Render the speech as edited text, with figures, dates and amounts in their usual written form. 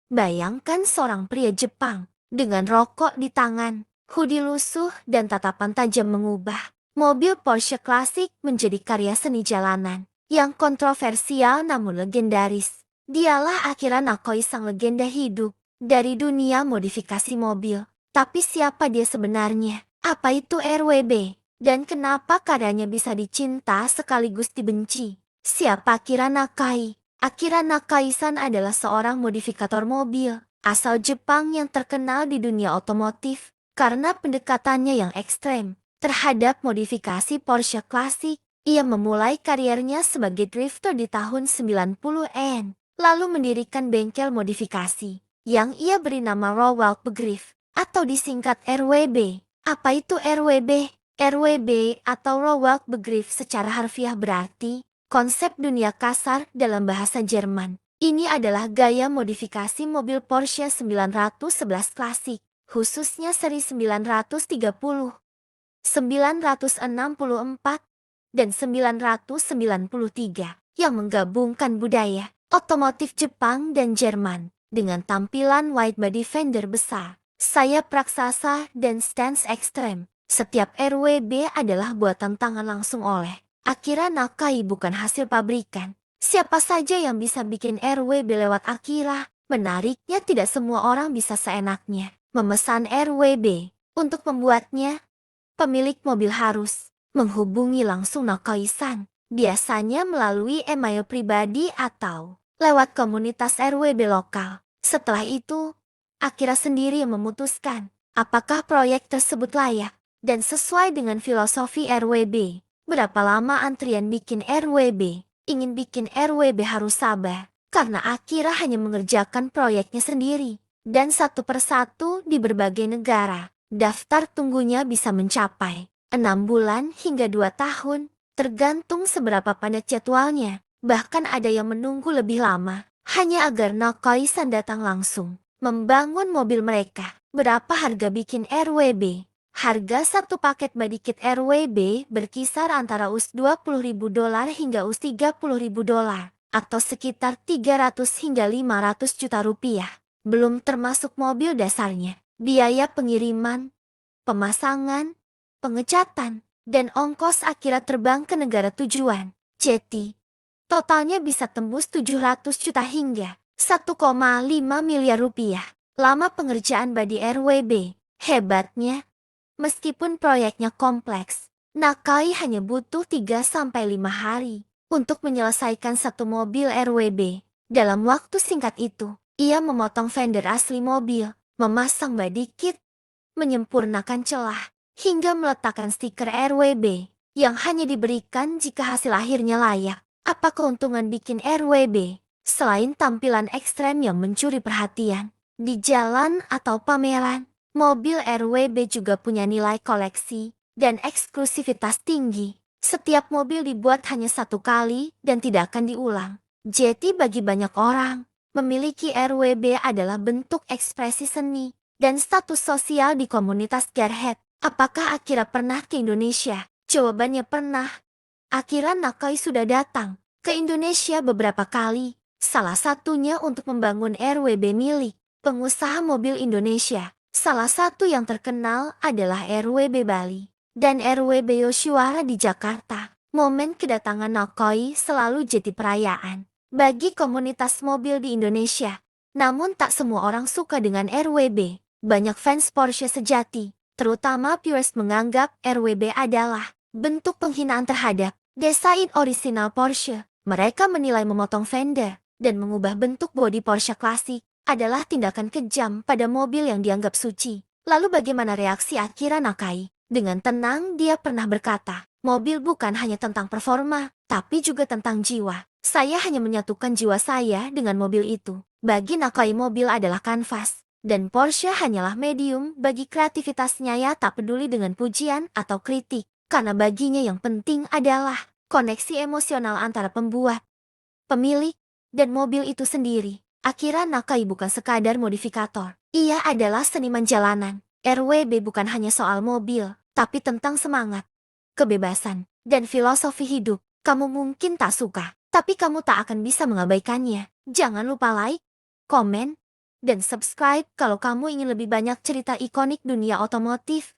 Bayangkan seorang pria Jepang dengan rokok di tangan, hoodie lusuh dan tatapan tajam mengubah mobil Porsche klasik menjadi karya seni jalanan yang kontroversial namun legendaris. Dialah Akira Nakoi, sang legenda hidup dari dunia modifikasi mobil. Tapi siapa dia sebenarnya? Apa itu RWB? Dan kenapa karyanya bisa dicinta sekaligus dibenci? Siapa Akira Nakai? Akira Nakai-san adalah seorang modifikator mobil asal Jepang yang terkenal di dunia otomotif karena pendekatannya yang ekstrem terhadap modifikasi Porsche klasik. Ia memulai karirnya sebagai drifter di tahun 90-an, lalu mendirikan bengkel modifikasi yang ia beri nama Rowald Begriff atau disingkat RWB. Apa itu RWB? RWB atau Rowald Begriff secara harfiah berarti konsep dunia kasar dalam bahasa Jerman. Ini adalah gaya modifikasi mobil Porsche 911 klasik, khususnya seri 930, 964, dan 993, yang menggabungkan budaya otomotif Jepang dan Jerman dengan tampilan wide body fender besar, sayap raksasa, dan stance ekstrem. Setiap RWB adalah buatan tangan langsung oleh Akira Nakai, bukan hasil pabrikan. Siapa saja yang bisa bikin RWB lewat Akira. Menariknya, tidak semua orang bisa seenaknya memesan RWB. Untuk membuatnya, pemilik mobil harus menghubungi langsung Nakai-san, biasanya melalui email pribadi atau lewat komunitas RWB lokal. Setelah itu, Akira sendiri yang memutuskan apakah proyek tersebut layak dan sesuai dengan filosofi RWB. Berapa lama antrian bikin RWB? Ingin bikin RWB harus sabar, karena Akira hanya mengerjakan proyeknya sendiri, dan satu persatu di berbagai negara. Daftar tunggunya bisa mencapai 6 bulan hingga 2 tahun, tergantung seberapa padat jadwalnya. Bahkan ada yang menunggu lebih lama, hanya agar Nakai-san datang langsung membangun mobil mereka. Berapa harga bikin RWB? Harga satu paket body kit RWB berkisar antara $20.000 hingga $30.000, atau sekitar 300 hingga 500 juta rupiah. Belum termasuk mobil dasarnya, biaya pengiriman, pemasangan, pengecatan, dan ongkos Akira terbang ke negara tujuan. Jadi, totalnya bisa tembus 700 juta hingga 1,5 miliar rupiah. Lama pengerjaan body RWB. Hebatnya, meskipun proyeknya kompleks, Nakai hanya butuh 3-5 hari untuk menyelesaikan satu mobil RWB. Dalam waktu singkat itu, ia memotong fender asli mobil, memasang body kit, menyempurnakan celah, hingga meletakkan stiker RWB yang hanya diberikan jika hasil akhirnya layak. Apa keuntungan bikin RWB? Selain tampilan ekstrem yang mencuri perhatian di jalan atau pameran, mobil RWB juga punya nilai koleksi dan eksklusivitas tinggi. Setiap mobil dibuat hanya satu kali dan tidak akan diulang. Jadi bagi banyak orang, memiliki RWB adalah bentuk ekspresi seni dan status sosial di komunitas gearhead. Apakah Akira pernah ke Indonesia? Jawabannya pernah. Akira Nakai sudah datang ke Indonesia beberapa kali, salah satunya untuk membangun RWB milik pengusaha mobil Indonesia. Salah satu yang terkenal adalah RWB Bali dan RWB Yoshiwara di Jakarta. Momen kedatangan Nakai selalu jadi perayaan bagi komunitas mobil di Indonesia. Namun tak semua orang suka dengan RWB. Banyak fans Porsche sejati, terutama purist, menganggap RWB adalah bentuk penghinaan terhadap desain orisinal Porsche. Mereka menilai memotong fender dan mengubah bentuk bodi Porsche klasik adalah tindakan kejam pada mobil yang dianggap suci. Lalu bagaimana reaksi Akira Nakai? Dengan tenang dia pernah berkata, mobil bukan hanya tentang performa, tapi juga tentang jiwa. Saya hanya menyatukan jiwa saya dengan mobil itu. Bagi Nakai, mobil adalah kanvas, dan Porsche hanyalah medium bagi kreativitasnya. Ya tak peduli dengan pujian atau kritik, karena baginya yang penting adalah koneksi emosional antara pembuat, pemilik, dan mobil itu sendiri. Akira Nakai bukan sekadar modifikator. Ia adalah seniman jalanan. RWB bukan hanya soal mobil, tapi tentang semangat, kebebasan, dan filosofi hidup. Kamu mungkin tak suka, tapi kamu tak akan bisa mengabaikannya. Jangan lupa like, komen, dan subscribe kalau kamu ingin lebih banyak cerita ikonik dunia otomotif.